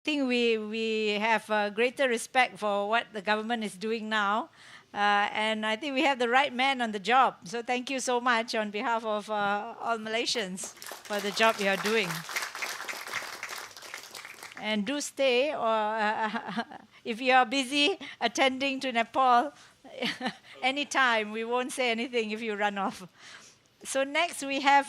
think we have greater respect for what the government is doing now. And I think we have the right man on the job. So thank you so much on behalf of all Malaysians for the job you are doing. And do stay, or if you are busy attending to Nepal, anytime, we won't say anything if you run off. So next we have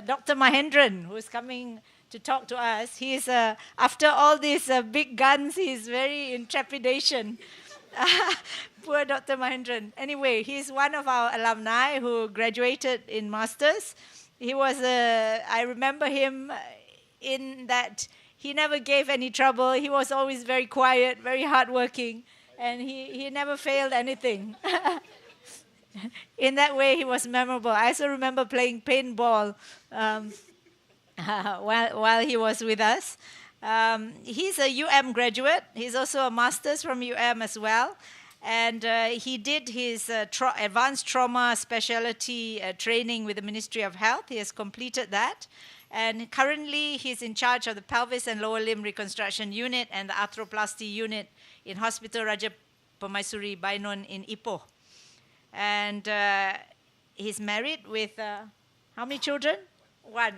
Dr. Mahendran, who's coming to talk to us. He's, after all these big guns, he's very in trepidation. Poor Dr. Mahendran. Anyway, he's one of our alumni who graduated in Masters. He was, I remember him in that he never gave any trouble. He was always very quiet, very hardworking, and he never failed anything. In that way, he was memorable. I also remember playing paintball while he was with us. He's a UM graduate. He's also a master's from UM as well. And he did his advanced trauma specialty training with the Ministry of Health. He has completed that. And currently, he's in charge of the pelvis and lower limb reconstruction unit and the arthroplasty unit in Hospital Raja Permaisuri Bainon in Ipoh. And he's married with how many children? One.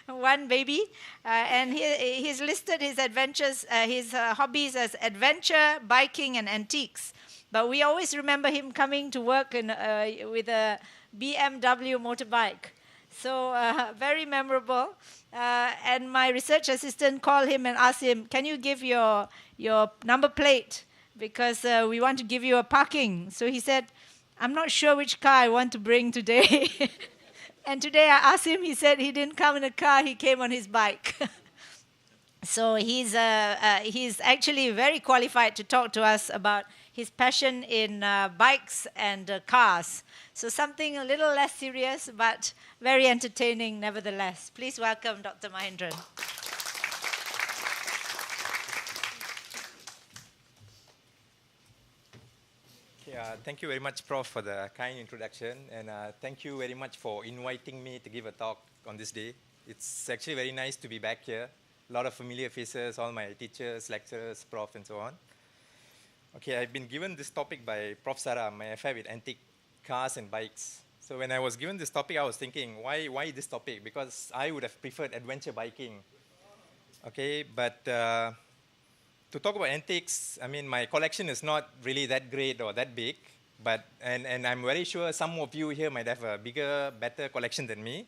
One baby. And he's listed his adventures, his hobbies as adventure, biking, and antiques. But we always remember him coming to work with a BMW motorbike. So very memorable. And my research assistant called him and asked him, can you give your number plate? Because we want to give you a parking. So he said, I'm not sure which car I want to bring today. And today I asked him, he said he didn't come in a car, he came on his bike. So he's actually very qualified to talk to us about his passion in bikes and cars. So something a little less serious, but very entertaining nevertheless. Please welcome Dr. Mahendran. Thank you very much, Prof, for the kind introduction. And thank you very much for inviting me to give a talk on this day. It's actually very nice to be back here. A lot of familiar faces, all my teachers, lecturers, Prof, and so on. Okay, I've been given this topic by Prof. Sarah, my affair with antique cars and bikes. So when I was given this topic, I was thinking, why this topic? Because I would have preferred adventure biking. Okay, but to talk about antiques, I mean, my collection is not really that great or that big, but and I'm very sure some of you here might have a bigger, better collection than me.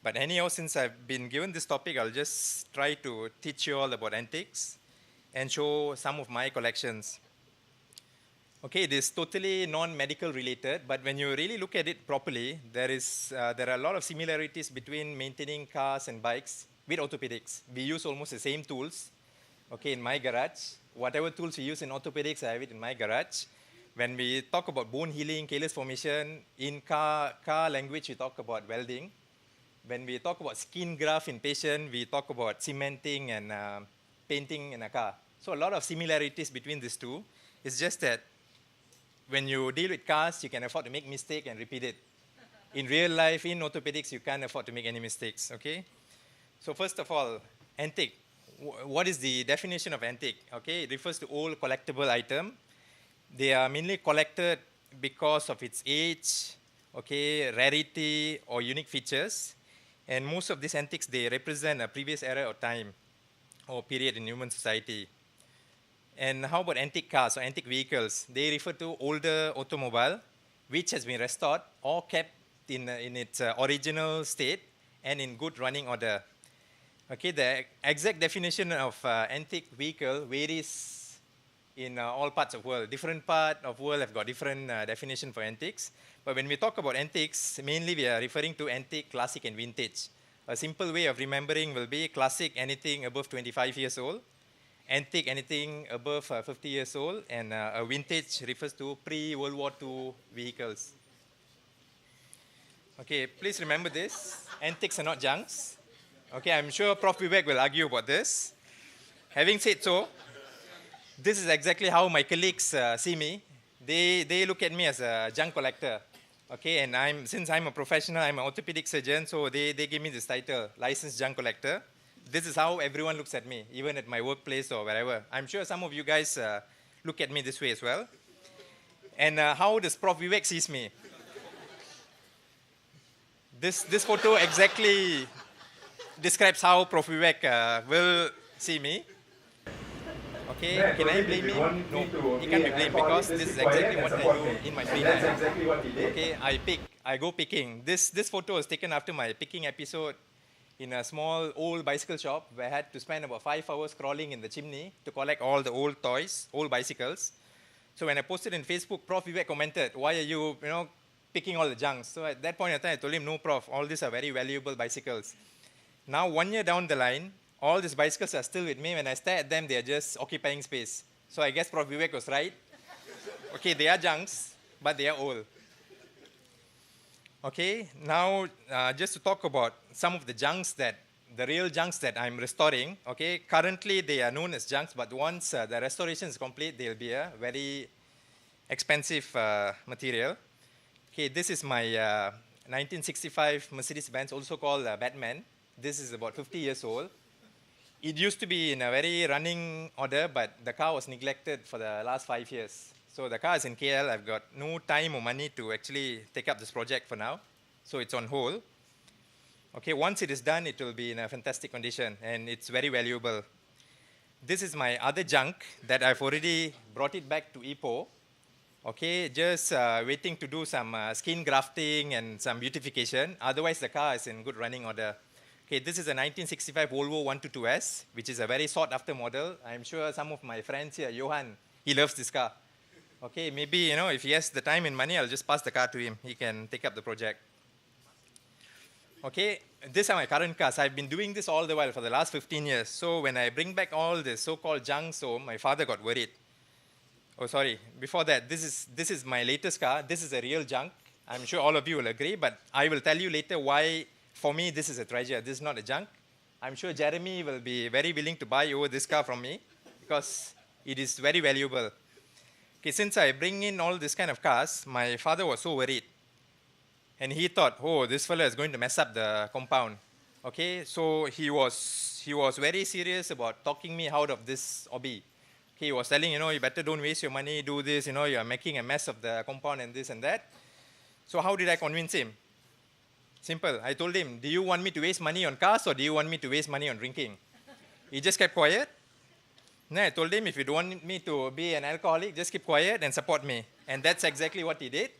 But anyhow, since I've been given this topic, I'll just try to teach you all about antiques and show some of my collections. Okay, it is totally non-medical related, but when you really look at it properly, there are a lot of similarities between maintaining cars and bikes with orthopedics. We use almost the same tools. Okay, in my garage, whatever tools we use in orthopedics, I have it in my garage. When we talk about bone healing, callus formation, in car language, we talk about welding. When we talk about skin graft in patient, we talk about cementing and painting in a car. So a lot of similarities between these two. It's just that when you deal with cars, you can afford to make mistake and repeat it. In real life, in orthopedics, you can't afford to make any mistakes, okay? So first of all, antique. What is the definition of antique? Okay, it refers to old collectible item. They are mainly collected because of its age, okay, rarity, or unique features. And most of these antiques, they represent a previous era of time or period in human society. And how about antique cars or antique vehicles? They refer to older automobile, which has been restored or kept in its original state and in good running order. Okay, the exact definition of antique vehicle varies in all parts of the world. Different parts of the world have got different definition for antiques. But when we talk about antiques, mainly we are referring to antique, classic, and vintage. A simple way of remembering will be classic, anything above 25 years old. Antique, anything above 50 years old. And a vintage refers to pre-World War II vehicles. Okay, please remember this. Antiques are not junks. Okay, I'm sure Prof. Vivek will argue about this. Having said so, this is exactly how my colleagues see me. They look at me as a junk collector. Okay, and since I'm a professional, I'm an orthopedic surgeon, so they give me this title, licensed junk collector. this is how everyone looks at me, even at my workplace or wherever. I'm sure some of you guys look at me this way as well. And how does Prof. Vivek sees me? This photo exactly describes how Prof. Vivek will see me. Okay, can I blame him? No, he can't be blamed because this is exactly what I do in my free time. Okay, I go picking. This photo was taken after my picking episode in a small old bicycle shop where I had to spend about 5 hours crawling in the chimney to collect all the old toys, old bicycles. So when I posted in Facebook, Prof. Vivek commented, why are you, picking all the junks? So at that point in time, I told him, no, Prof, all these are very valuable bicycles. Now, 1 year down the line, all these bicycles are still with me. When I stare at them, they are just occupying space. So I guess Prof. Vivek was right. Okay, they are junks, but they are old. Okay, now just to talk about some of the real junks that I'm restoring. Okay, currently they are known as junks, but once the restoration is complete, they'll be a very expensive material. Okay, this is my 1965 Mercedes-Benz, also called Batman. This is about 50 years old. It used to be in a very running order, but the car was neglected for the last 5 years. So the car is in KL. I've got no time or money to actually take up this project for now. So it's on hold. Okay, once it is done, it will be in a fantastic condition, and it's very valuable. This is my other junk that I've already brought it back to Ipoh. Okay, just waiting to do some skin grafting and some beautification. Otherwise, the car is in good running order. Okay, this is a 1965 Volvo 122S, which is a very sought-after model. I'm sure some of my friends here, Johan, he loves this car. Okay, maybe, if he has the time and money, I'll just pass the car to him. He can take up the project. Okay, these are my current cars. I've been doing this all the while for the last 15 years. So when I bring back all this so-called junk, so my father got worried. Oh, sorry. Before that, this is my latest car. This is a real junk. I'm sure all of you will agree, but I will tell you later why, for me, this is a treasure. This is not a junk. I'm sure Jeremy will be very willing to buy over this car from me because it is very valuable. Okay, since I bring in all this kind of cars, my father was so worried. And he thought, oh, this fellow is going to mess up the compound. Okay, so he was very serious about talking me out of this hobby. Okay, he was telling, you better don't waste your money, do this, you are making a mess of the compound and this and that. So how did I convince him? Simple. I told him, do you want me to waste money on cars or do you want me to waste money on drinking? He just kept quiet. Then I told him, if you don't want me to be an alcoholic, just keep quiet and support me. And that's exactly what he did.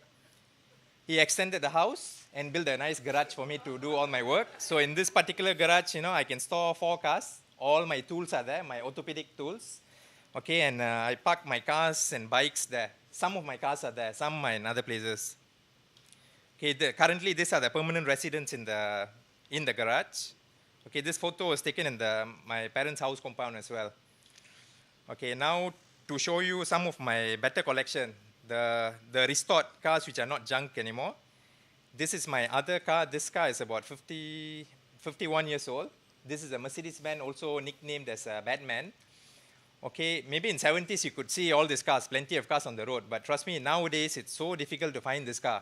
He extended the house and built a nice garage for me to do all my work. So in this particular garage, I can store 4 cars. All my tools are there, my orthopedic tools. Okay, and I park my cars and bikes there. Some of my cars are there, some are in other places. Okay, currently these are the permanent residents in the garage. Okay, this photo was taken in my parents' house compound as well. Okay, now to show you some of my better collection, the restored cars which are not junk anymore. This is my other car. This car is about 51 years old. This is a Mercedes-Benz, also nicknamed as Batman. Okay, maybe in 70s you could see all these cars, plenty of cars on the road. But trust me, nowadays it's so difficult to find this car.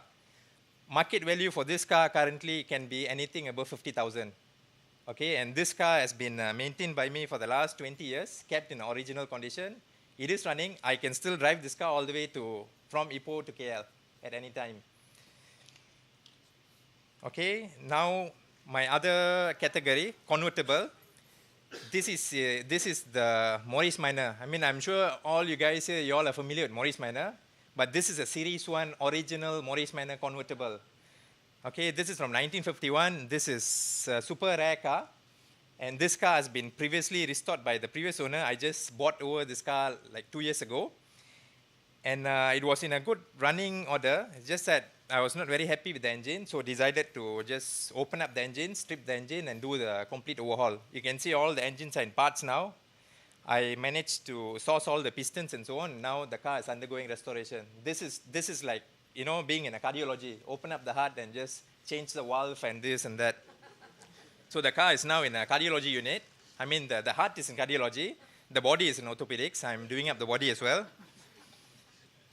Market value for this car currently can be anything above 50,000. Okay, and this car has been maintained by me for the last 20 years, kept in original condition. It is running. I can still drive this car all the way from Ipoh to KL at any time. Okay, now my other category, convertible. This is the Morris Minor. I mean, I'm sure all you guys here, you all are familiar with Morris Minor, but this is a Series 1 original Morris Minor convertible. Okay, this is from 1951. This is a super rare car. And this car has been previously restored by the previous owner. I just bought over this car like 2 years ago. And it was in a good running order. It's just that I was not very happy with the engine, so decided to just open up the engine, strip the engine, and do the complete overhaul. You can see all the engines are in parts now. I managed to source all the pistons and so on. Now the car is undergoing restoration. This is like, being in a cardiology. Open up the heart and just change the valve and this and that. So the car is now in a cardiology unit. I mean, the heart is in cardiology. The body is in orthopedics. I'm doing up the body as well.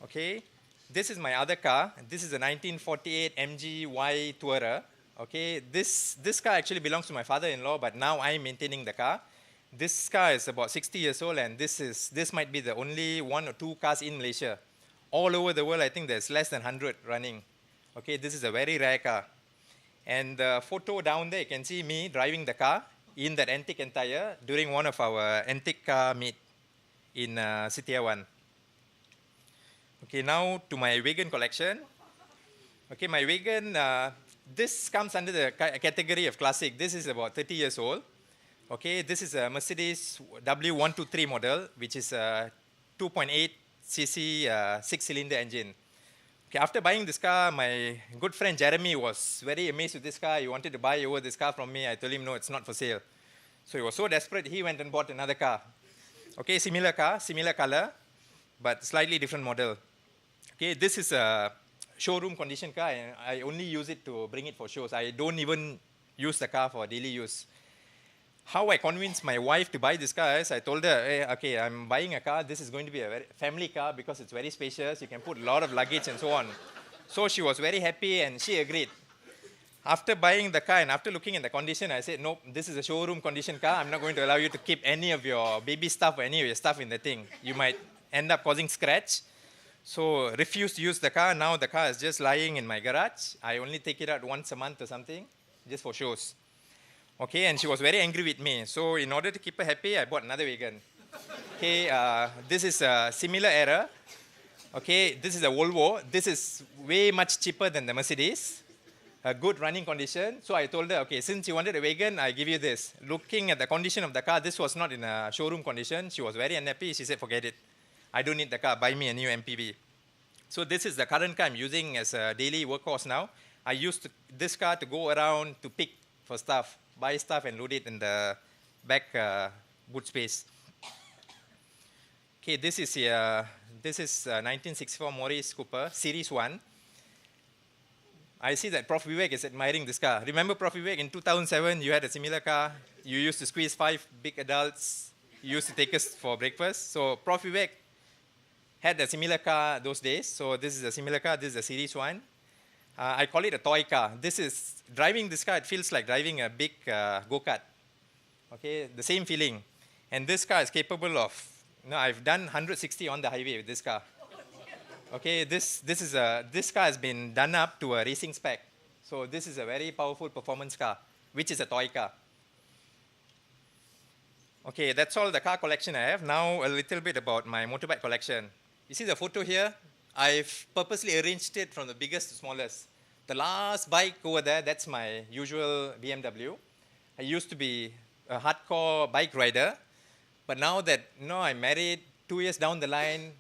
Okay. This is my other car. This is a 1948 MG Y Tourer. Okay, this car actually belongs to my father-in-law, but now I'm maintaining the car. This car is about 60 years old, and this might be the only 1 or 2 cars in Malaysia. All over the world, I think there's less than 100 running. Okay, this is a very rare car. And the photo down there, you can see me driving the car in that antique entire during one of our antique car meet in Setia One. Okay, now to my wagon collection. Okay, my wagon, this comes under the category of classic. This is about 30 years old. Okay, this is a Mercedes W123 model, which is a 2.8 cc 6-cylinder engine. Okay, after buying this car, my good friend Jeremy was very amazed with this car. He wanted to buy over this car from me. I told him, no, it's not for sale. So he was so desperate, he went and bought another car. Okay, similar car, similar color, but slightly different model. Okay, this is a showroom condition car, and I only use it to bring it for shows. I don't even use the car for daily use. How I convinced my wife to buy this car is I told her, hey, okay, I'm buying a car. This is going to be a very family car because it's very spacious. You can put a lot of luggage and so on. So she was very happy and she agreed. After buying the car and after looking at the condition, I said, nope, this is a showroom condition car. I'm not going to allow you to keep any of your baby stuff or any of your stuff in the thing. You might end up causing scratch. So refused to use the car. Now the car is just lying in my garage. I only take it out once a month or something, just for shows. Okay, and she was very angry with me. So in order to keep her happy, I bought another wagon. Okay, this is a similar era. Okay, this is a Volvo. This is way much cheaper than the Mercedes. A good running condition. So I told her, okay, since you wanted a wagon, I give you this. Looking at the condition of the car, this was not in a showroom condition. She was very unhappy. She said, forget it. I don't need the car. Buy me a new MPV. So this is the current car I'm using as a daily workhorse now. I used this car to go around to pick for stuff, buy stuff and load it in the back boot space. Okay, this is 1964 Morris Cooper Series 1. I see that Prof. Vivek is admiring this car. Remember, Prof. Vivek, in 2007, you had a similar car. You used to squeeze 5 big adults. You used to take us for breakfast. So Prof. Vivek had a similar car those days. So this is a similar car. This is a Series 1. I call it a toy car. Driving this car, it feels like driving a big go-kart. Okay, the same feeling. And this car is capable of, I've done 160 on the highway with this car. Okay, this car has been done up to a racing spec. So this is a very powerful performance car, which is a toy car. Okay, that's all the car collection I have. Now a little bit about my motorbike collection. You see the photo here? I've purposely arranged it from the biggest to smallest. The last bike over there, that's my usual BMW. I used to be a hardcore bike rider, but now that I'm married, 2 years down the line,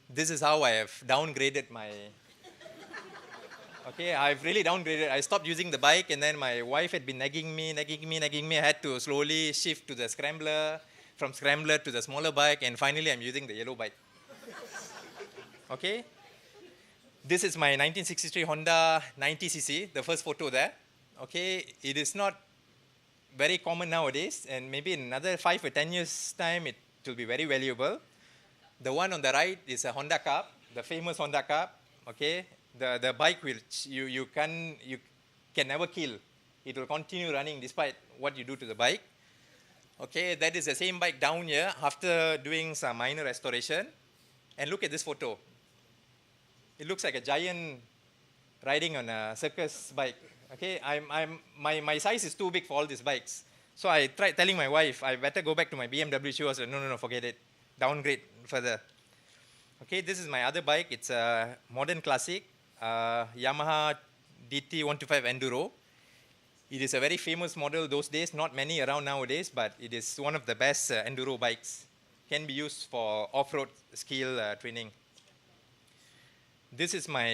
this is how I have downgraded my... Okay, I've really downgraded. I stopped using the bike, and then my wife had been nagging me. I had to slowly shift to the scrambler, from scrambler to the smaller bike, and finally I'm using the yellow bike. Okay? This is my 1963 Honda 90cc, the first photo there. Okay, it is not very common nowadays, and maybe in another 5 or 10 years' time, it will be very valuable. The one on the right is a Honda Cup, the famous Honda Cup. Okay, the bike which you can never kill. It will continue running despite what you do to the bike. Okay, that is the same bike down here after doing some minor restoration. And look at this photo. It looks like a giant riding on a circus bike. Okay, my size is too big for all these bikes. So I tried telling my wife, I better go back to my BMW. She was like, no, forget it. Downgrade further. Okay, this is my other bike. It's a modern classic, Yamaha DT125 Enduro. It is a very famous model those days, not many around nowadays, but it is one of the best Enduro bikes. Can be used for off-road skill training. This is my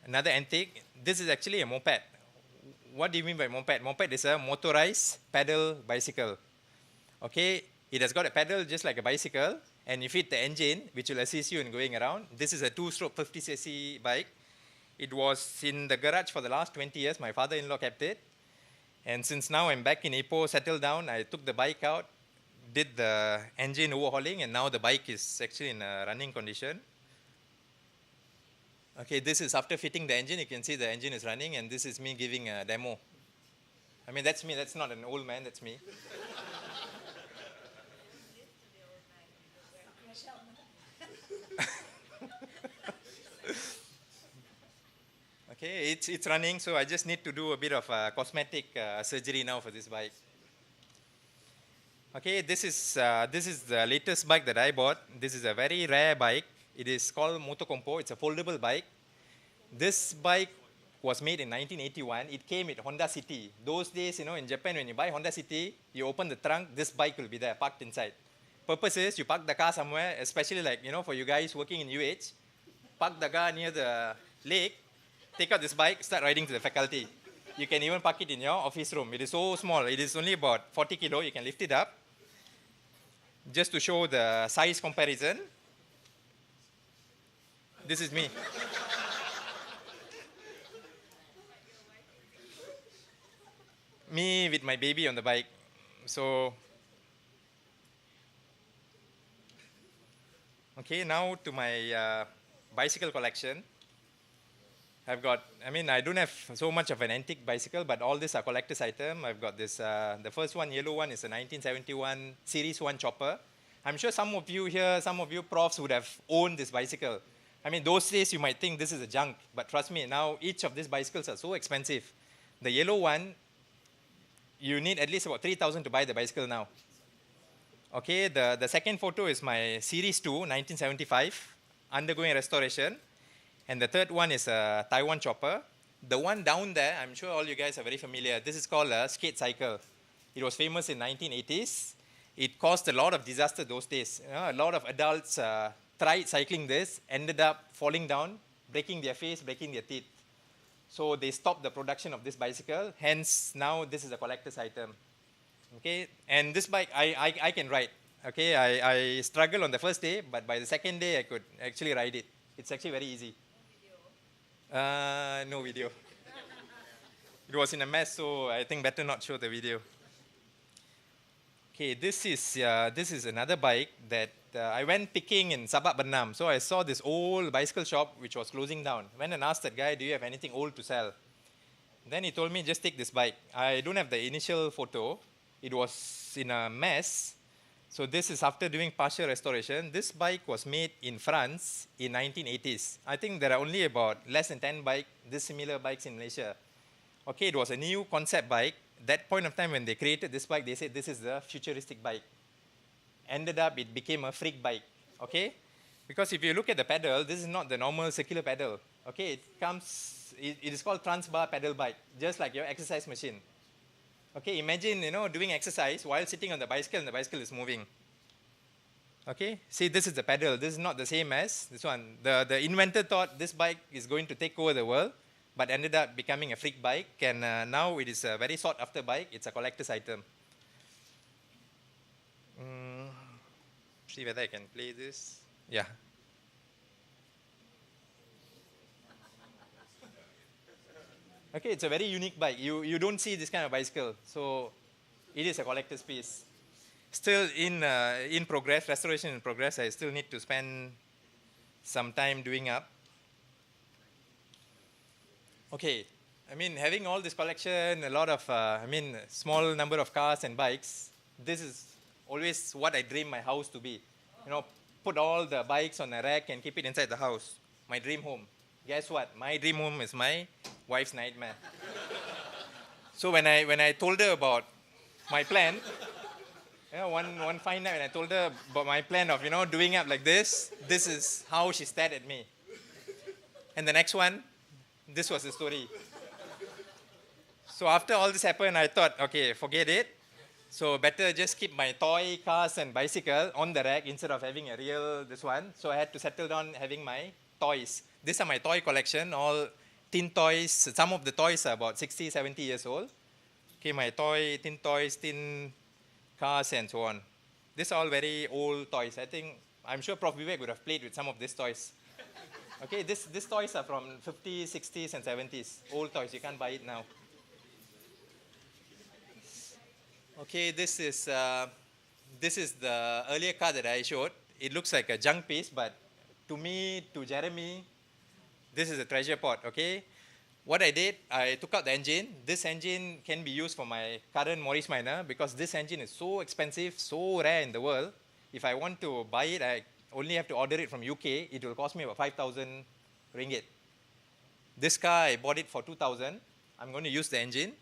another antique. This is actually a moped. What do you mean by moped? Moped is a motorized pedal bicycle. Okay, it has got a pedal just like a bicycle, and you fit the engine, which will assist you in going around. This is a 2-stroke 50cc bike. It was in the garage for the last 20 years. My father-in-law kept it. And since now I'm back in Ipoh, settled down, I took the bike out, did the engine overhauling, and now the bike is actually in a running condition. Okay, this is after fitting the engine. You can see the engine is running, and this is me giving a demo I mean, that's me. That's not an old man. That's me. Okay, it's running, so I just need to do a bit of cosmetic surgery now for this bike. Okay, this is the latest bike that I bought. This is a very rare bike. It is called Motocompo. It's a foldable bike. This bike was made in 1981. It came with Honda City. Those days, in Japan, when you buy Honda City, you open the trunk, this bike will be there, parked inside. Purpose is, you park the car somewhere, especially like, for you guys working in UH, park the car near the lake, take out this bike, start riding to the faculty. You can even park it in your office room. It is so small. It is only about 40 kilo. You can lift it up. Just to show the size comparison, this is me. Me with my baby on the bike. So, okay, now to my bicycle collection. I don't have so much of an antique bicycle, but all these are collector's items. I've got this, the first one, yellow one, is a 1971 Series 1 chopper. I'm sure some of you here, some of you profs would have owned this bicycle. I mean, those days you might think this is a junk, but trust me, now each of these bicycles are so expensive. The yellow one, you need at least about 3,000 to buy the bicycle now. Okay, the second photo is my Series 2, 1975, undergoing restoration. And the third one is a Taiwan chopper. The one down there, I'm sure all you guys are very familiar. This is called a skate cycle. It was famous in 1980s. It caused a lot of disaster those days. A lot of adults tried cycling this, ended up falling down, breaking their face, breaking their teeth. So they stopped the production of this bicycle. Hence, now this is a collector's item. Okay, and this bike, I can ride. Okay, I struggled on the first day, but by the second day, I could actually ride it. It's actually very easy. No video. It was in a mess, so I think better not show the video. Okay, this is another bike that I went picking in Sabak Bernam. So I saw this old bicycle shop which was closing down. Went and asked that guy, do you have anything old to sell? Then he told me, just take this bike. I don't have the initial photo. It was in a mess. So this is after doing partial restoration. This bike was made in France in 1980s. I think there are only about less than 10 similar bikes in Malaysia. Okay, it was a new concept bike. That point of time when they created this bike, they said this is the futuristic bike. Ended up, it became a freak bike. Okay, because if you look at the pedal, this is not the normal circular pedal. Okay, it is called transbar pedal bike, just like your exercise machine. Okay, imagine, doing exercise while sitting on the bicycle and the bicycle is moving. Okay, see, this is the pedal. This is not the same as this one. The inventor thought this bike is going to take over the world, but ended up becoming a freak bike, and now it is a very sought after bike. It's a collector's item. See whether I can play this. Yeah. Okay, it's a very unique bike. You don't see this kind of bicycle, so it is a collector's piece. Still in progress, restoration in progress. I still need to spend some time doing up. Okay, I mean, having all this collection, a lot of, small number of cars and bikes, this is always what I dream my house to be. Put all the bikes on a rack and keep it inside the house. My dream home. Guess what? My dream home is my wife's nightmare. So when I told her about my plan, one fine night when I told her about my plan of doing up like this is how she stared at me. And the next one, this was the story. So after all this happened, I thought, okay, forget it. So better just keep my toy cars and bicycle on the rack instead of having a real this one. So I had to settle down having my toys. These are my toy collection, all tin toys. Some of the toys are about 60, 70 years old. Okay, my tin toys, tin cars and so on. These are all very old toys. I'm sure Prof. Vivek would have played with some of these toys. Okay, these toys are from 50s, 60s and 70s. Old toys, you can't buy it now. Okay, this is the earlier car that I showed. It looks like a junk piece, but to me, to Jeremy, this is a treasure pot, okay? What I did, I took out the engine. This engine can be used for my current Morris Minor because this engine is so expensive, so rare in the world. If I want to buy it, I only have to order it from UK. It will cost me about 5,000 ringgit. This car, I bought it for 2,000. I'm going to use the engine.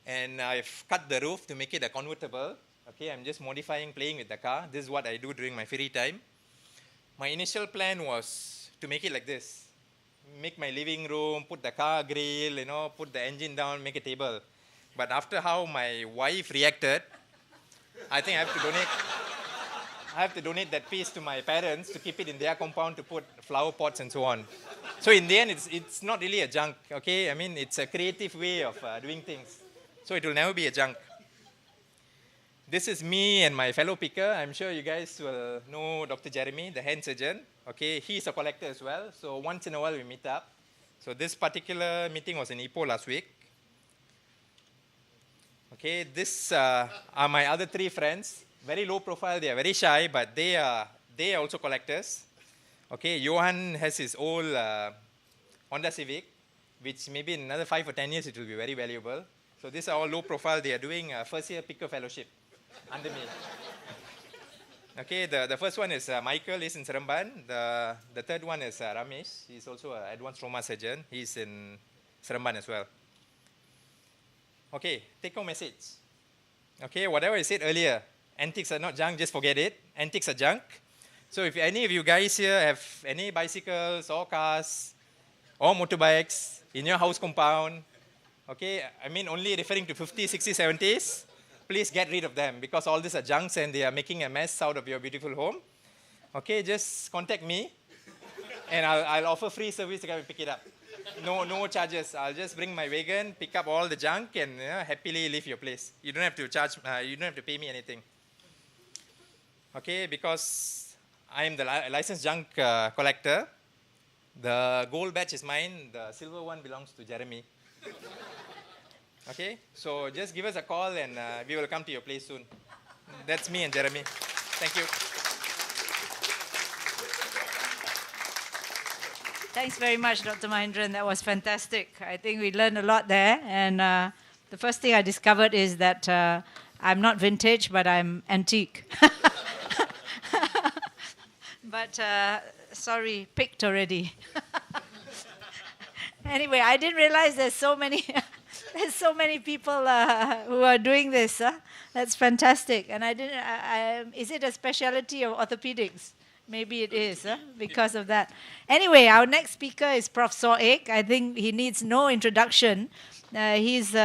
And I've cut the roof to make it a convertible. Okay, I'm just modifying, playing with the car. This is what I do during my free time. My initial plan was to make it like this. Make my living room, put the car grill, you know, put the engine down, make a table. But after how my wife reacted, I think I have to donate that piece to my parents to keep it in their compound to put flower pots and so on. So in the end, it's not really a junk, okay? I mean, it's a creative way of doing things. So it will never be a junk. This is me and my fellow picker. I'm sure you guys will know Dr. Jeremy, the hand surgeon. Okay, he's a collector as well. So once in a while we meet up. So this particular meeting was in Ipoh last week. Okay, this are my other three friends. Very low profile, they are very shy, but they are also collectors. Okay, Johan has his old Honda Civic, which maybe in another 5 or 10 years it will be very valuable. So these are all low profile. They are doing a first year picker fellowship under me. Okay, the first one is Michael, he's in Seremban. The third one is Ramesh. He's also an advanced trauma surgeon. He's in Seremban as well. Okay, take home message. Okay, whatever I said earlier, antiques are not junk, just forget it. Antiques are junk. So if any of you guys here have any bicycles or cars or motorbikes in your house compound, okay, I mean only referring to 50s, 60s, 70s, please get rid of them because all these are junks and they are making a mess out of your beautiful home. Okay, just contact me and I'll offer free service to come and pick it up. No charges. I'll just bring my wagon, pick up all the junk and happily leave your place. You don't have to charge, you don't have to pay me anything. Okay, because I am the licensed junk collector. The gold badge is mine, the silver one belongs to Jeremy. Okay, so just give us a call and we will come to your place soon. That's me and Jeremy. Thank you. Thanks very much, Dr. Mahindran. That was fantastic. I think we learned a lot there. And the first thing I discovered is that I'm not vintage, but I'm antique. But sorry, picked already. Anyway, I didn't realize there's so many people who are doing this. That's fantastic. And I didn't. Is it a specialty of orthopedics? Maybe it is because of that. Anyway, our next speaker is Prof. Soek. I think he needs no introduction. He's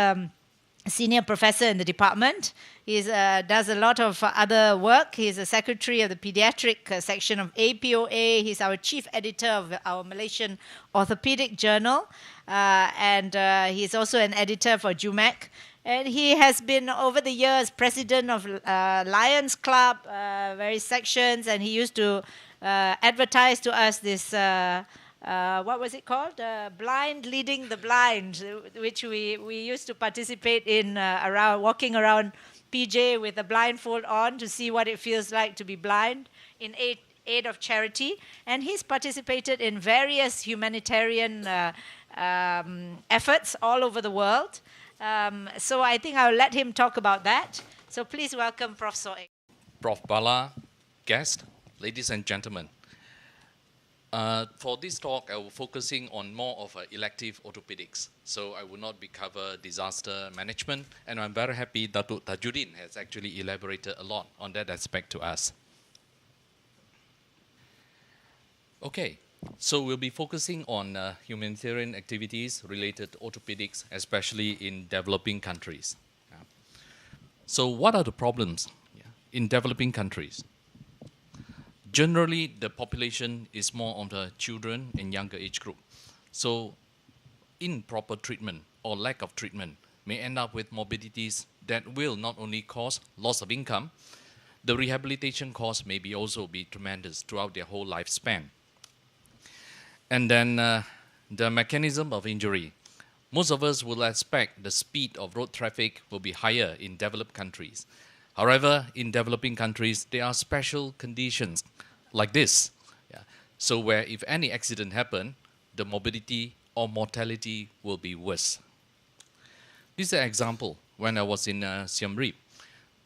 senior professor in the department. He does a lot of other work. He's a secretary of the pediatric section of APOA. He's our chief editor of our Malaysian Orthopedic Journal. And he's also an editor for JUMEC. And he has been, over the years, president of Lions Club, various sections. And he used to advertise to us this, what was it called? Blind Leading the Blind, which we used to participate in walking around PJ with a blindfold on to see what it feels like to be blind in aid of charity. And he's participated in various humanitarian efforts all over the world. So I think I'll let him talk about that. So please welcome Prof. Soek. Prof. Bala, guest, ladies and gentlemen. For this talk, I will focusing on more of elective orthopedics. So I will not be cover disaster management, and I'm very happy Datuk Tajuddin has actually elaborated a lot on that aspect to us. Okay, so we'll be focusing on humanitarian activities related to orthopedics, especially in developing countries. So what are the problems in developing countries? Generally, the population is more on the children and younger age group. So improper treatment or lack of treatment may end up with morbidities that will not only cause loss of income, the rehabilitation cost may be also be tremendous throughout their whole lifespan. And then the mechanism of injury. Most of us will expect the speed of road traffic will be higher in developed countries. However, in developing countries, there are special conditions like this. So where if any accident happen, the morbidity or mortality will be worse. This is an example when I was in Siem Reap.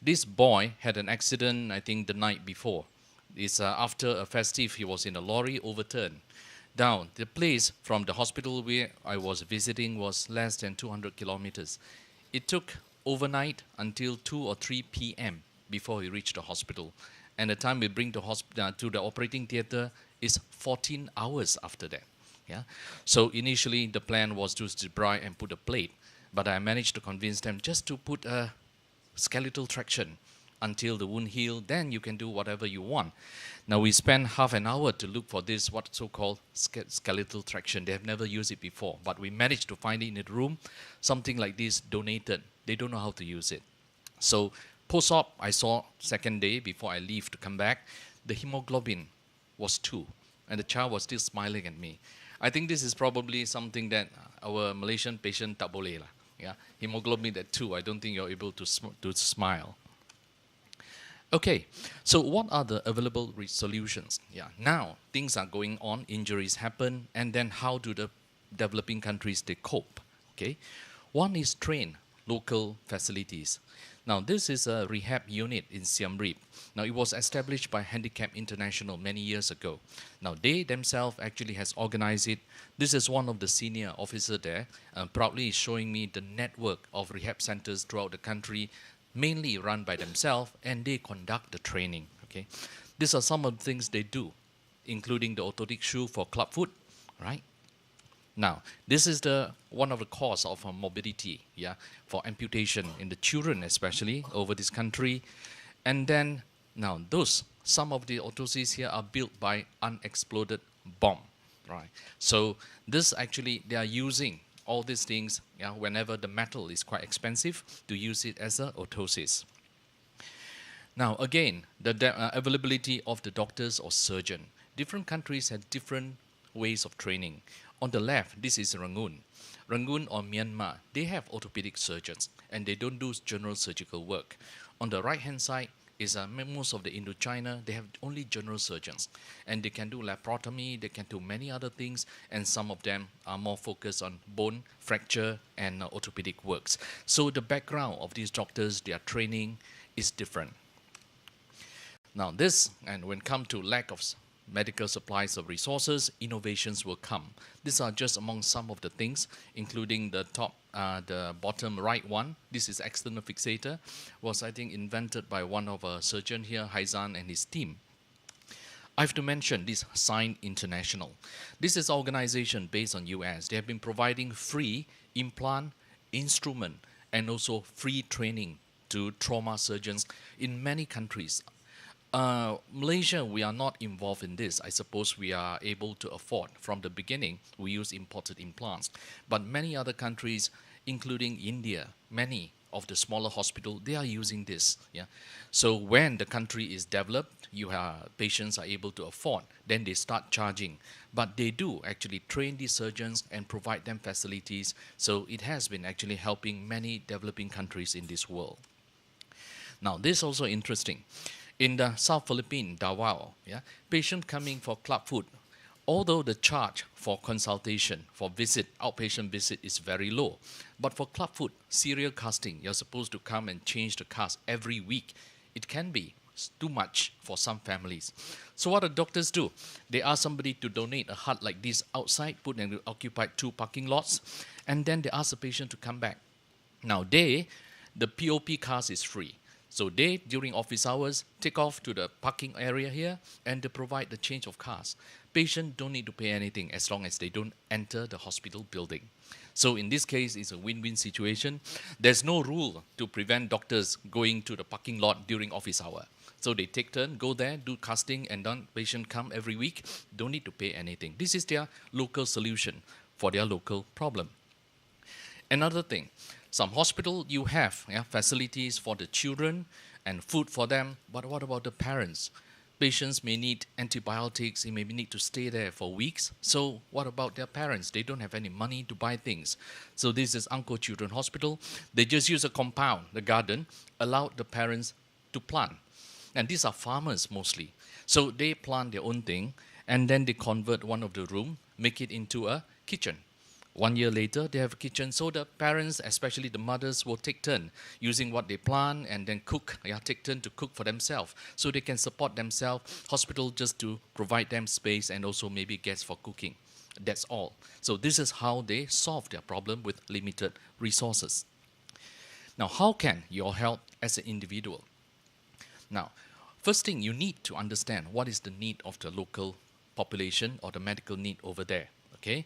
This boy had an accident, I think, the night before. It's after a festive, he was in a lorry, overturned. Down, the place from the hospital where I was visiting was less than 200 kilometers. It took overnight until 2 or 3 p.m. before he reached the hospital. And the time we bring to the operating theater is 14 hours after that. Yeah. So initially the plan was to debride and put a plate, but I managed to convince them just to put a skeletal traction until the wound healed. Then you can do whatever you want. Now we spent half an hour to look for this what so-called skeletal traction. They have never used it before, but we managed to find it in the room. Something like this donated. They don't know how to use it. So post-op, I saw second day before I leave to come back, the hemoglobin was 2, and the child was still smiling at me. I think this is probably something that our Malaysian patient tak boleh lah. Yeah, hemoglobin at 2. I don't think you're able to smile. Okay, so what are the available solutions? Yeah, now things are going on, injuries happen, and then how do the developing countries they cope? Okay, one is train local facilities. Now this is a rehab unit in Siem Reap. Now it was established by Handicap International many years ago. Now they themselves actually has organized it. This is one of the senior officer there, proudly showing me the network of rehab centers throughout the country, mainly run by themselves, and they conduct the training. Okay, these are some of the things they do, including the orthotic shoe for clubfoot, right? Now, this is one of the cause of morbidity, yeah, for amputation in the children, especially over this country. And then, now some of the orthoses here are built by unexploded bomb, right? So this actually, they are using all these things, yeah, whenever the metal is quite expensive, to use it as a orthosis. Now, again, the availability of the doctors or surgeon. Different countries have different ways of training. On the left, this is Rangoon. Rangoon or Myanmar, they have orthopedic surgeons and they don't do general surgical work. On the right-hand side is most of the Indochina, they have only general surgeons. And they can do laparotomy, they can do many other things, and some of them are more focused on bone fracture and orthopedic works. So the background of these doctors, their training is different. Now this, and when it comes to lack of medical supplies of resources, innovations will come. These are just among some of the things, including the bottom right one. This is external fixator, was I think invented by one of a surgeon here, Haizan and his team. I have to mention this Sign International. This is an organization based on US. They have been providing free implant, instrument, and also free training to trauma surgeons in many countries. Malaysia, we are not involved in this. I suppose we are able to afford. From the beginning, we use imported implants. But many other countries, including India, many of the smaller hospitals, they are using this. Yeah. So when the country is developed, patients are able to afford, then they start charging. But they do actually train these surgeons and provide them facilities. So it has been actually helping many developing countries in this world. Now, this is also interesting. In the South Philippines, Davao, yeah, patient coming for clubfoot, although the charge for consultation, for outpatient visit is very low, but for clubfoot, serial casting, you're supposed to come and change the cast every week. It can be too much for some families. So what do doctors do? They ask somebody to donate a hut like this outside, put and occupy 2 parking lots, and then they ask the patient to come back. Now the POP cast is free. So they, during office hours, take off to the parking area here and they provide the change of cars. Patients don't need to pay anything as long as they don't enter the hospital building. So in this case, it's a win-win situation. There's no rule to prevent doctors going to the parking lot during office hour. So they take turn, go there, do casting, and then patient come every week, don't need to pay anything. This is their local solution for their local problem. Another thing, some hospital you have facilities for the children and food for them, but what about the parents? Patients may need antibiotics, they may need to stay there for weeks. So what about their parents? They don't have any money to buy things. So this is Angkor Children Hospital. They just use a compound, the garden, allow the parents to plant. And these are farmers mostly. So they plant their own thing and then they convert one of the room, make it into a kitchen. 1 year later, they have a kitchen. So the parents, especially the mothers, will take turn using what they plant and then cook. Yeah, take turn to cook for themselves so they can support themselves. Hospital just to provide them space and also maybe gas for cooking. That's all. So this is how they solve their problem with limited resources. Now, how can you all help as an individual? Now, first thing you need to understand what is the need of the local population or the medical need over there. Okay,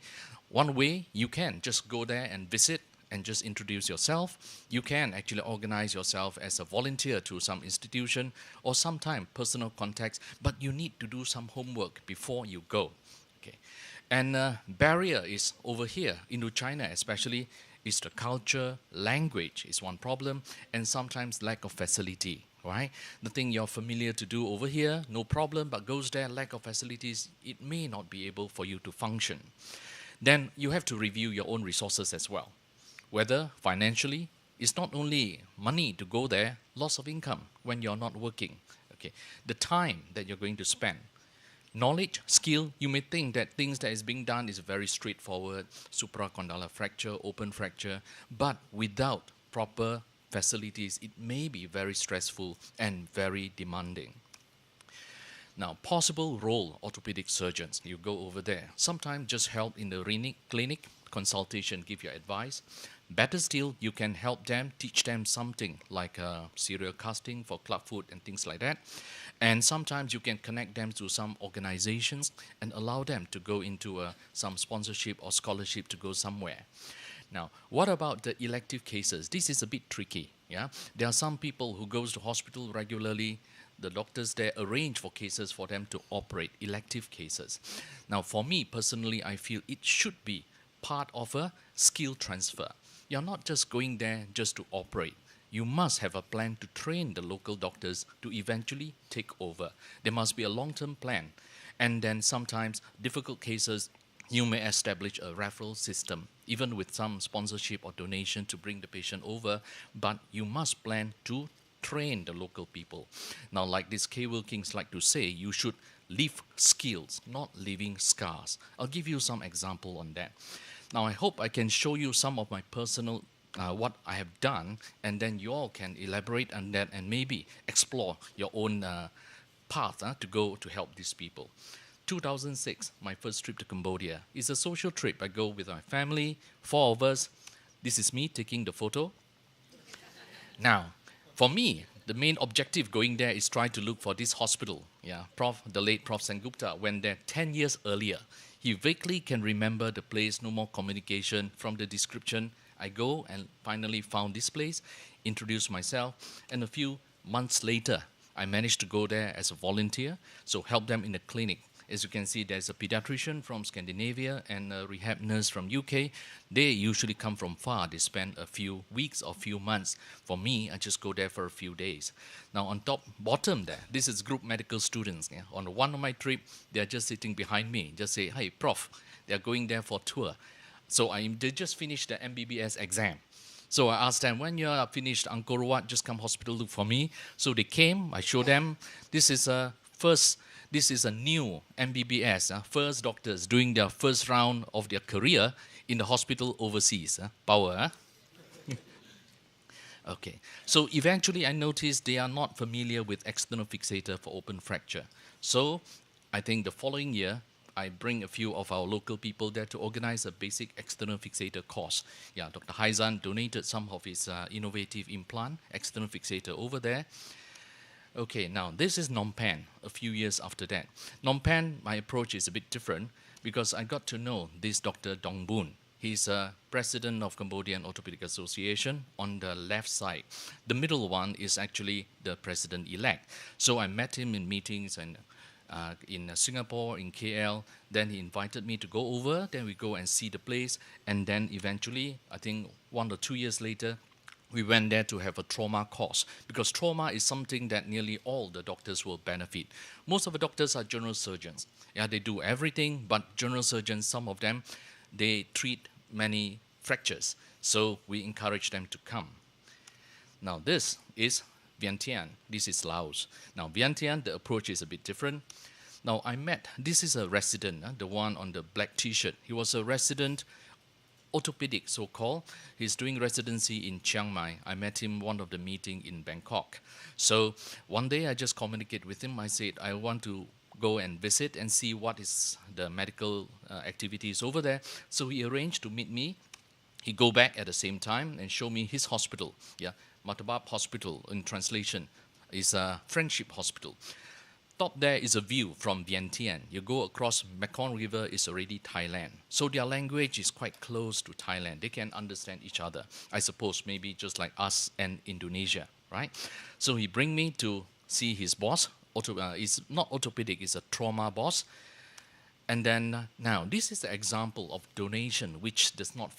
one way you can just go there and visit and just introduce yourself. You can actually organize yourself as a volunteer to some institution or sometime personal contacts, but you need to do some homework before you go. Okay, and barrier is over here, Indochina especially, is the culture, language is one problem, and sometimes lack of facility, right? The thing you're familiar to do over here, no problem, but goes there, lack of facilities, it may not be able for you to function. Then you have to review your own resources as well. Whether financially, it's not only money to go there, loss of income when you're not working. Okay, the time that you're going to spend. Knowledge, skill, you may think that things that is being done is very straightforward, supracondylar fracture, open fracture, but without proper facilities, it may be very stressful and very demanding. Now, possible role orthopedic surgeons, you go over there. Sometimes just help in the clinic, consultation, give your advice. Better still, you can help them, teach them something like serial casting for clubfoot and things like that. And sometimes you can connect them to some organizations and allow them to go into some sponsorship or scholarship to go somewhere. Now, what about the elective cases? This is a bit tricky. Yeah, there are some people who goes to hospital regularly. The doctors there arrange for cases for them to operate, elective cases. Now, for me personally, I feel it should be part of a skill transfer. You're not just going there just to operate. You must have a plan to train the local doctors to eventually take over. There must be a long-term plan. And then sometimes difficult cases, you may establish a referral system, even with some sponsorship or donation to bring the patient over, but you must plan to train the local people. Now, like this K. Wilkins like to say, you should leave skills, not leaving scars. I'll give you some example on that. Now, I hope I can show you some of my personal what I have done, and then you all can elaborate on that and maybe explore your own path to go to help these people. 2006, my first trip to Cambodia. It's a social trip. I go with my family, 4 of us. This is me taking the photo. Now, for me, the main objective going there is try to look for this hospital. Yeah, the late Prof. Sengupta went there 10 years earlier. He vaguely can remember the place, no more communication. From the description, I go and finally found this place, introduced myself, and a few months later, I managed to go there as a volunteer, so help them in the clinic. As you can see, there's a pediatrician from Scandinavia and a rehab nurse from UK. They usually come from far. They spend a few weeks or few months. For me, I just go there for a few days. Now, on bottom there, this is group medical students. Yeah? On one of my trip, they're just sitting behind me. Just say, hey, Prof, they're going there for tour. So they just finished the MBBS exam. So I asked them, when you're finished Angkor Wat, just come hospital, look for me. So they came, I showed them, this is a new MBBS, first doctors doing their first round of their career in the hospital overseas. Power, Okay, so eventually I noticed they are not familiar with external fixator for open fracture. So I think the following year, I bring a few of our local people there to organize a basic external fixator course. Yeah, Dr. Haizan donated some of his innovative implant, external fixator over there. Okay, now this is Phnom Penh, a few years after that. Phnom Penh, my approach is a bit different because I got to know this Dr. Dong Boon. He's a president of Cambodian Orthopedic Association on the left side. The middle one is actually the president-elect. So I met him in meetings and in Singapore, in KL. Then he invited me to go over. Then we go and see the place. And then eventually, I think 1 or 2 years later, we went there to have a trauma course because trauma is something that nearly all the doctors will benefit. Most of the doctors are general surgeons. Yeah, they do everything, but general surgeons, some of them, they treat many fractures. So we encourage them to come. Now this is Vientiane. This is Laos. Now Vientiane, the approach is a bit different. Now I met, this is a resident, the one on the black t-shirt. He was a resident orthopedic, so-called. He's doing residency in Chiang Mai. I met him one of the meeting in Bangkok. So one day I just communicate with him. I said, I want to go and visit and see what is the medical activities over there. So he arranged to meet me. He go back at the same time and show me his hospital. Yeah, Matabab Hospital in translation is a friendship hospital. Top there is a view from Vientiane. You go across Mekong River is already Thailand. So their language is quite close to Thailand. They can understand each other. I suppose maybe just like us and Indonesia, right? So he bring me to see his boss. It's not orthopedic, it's a trauma boss. And then now this is the example of donation which does not feel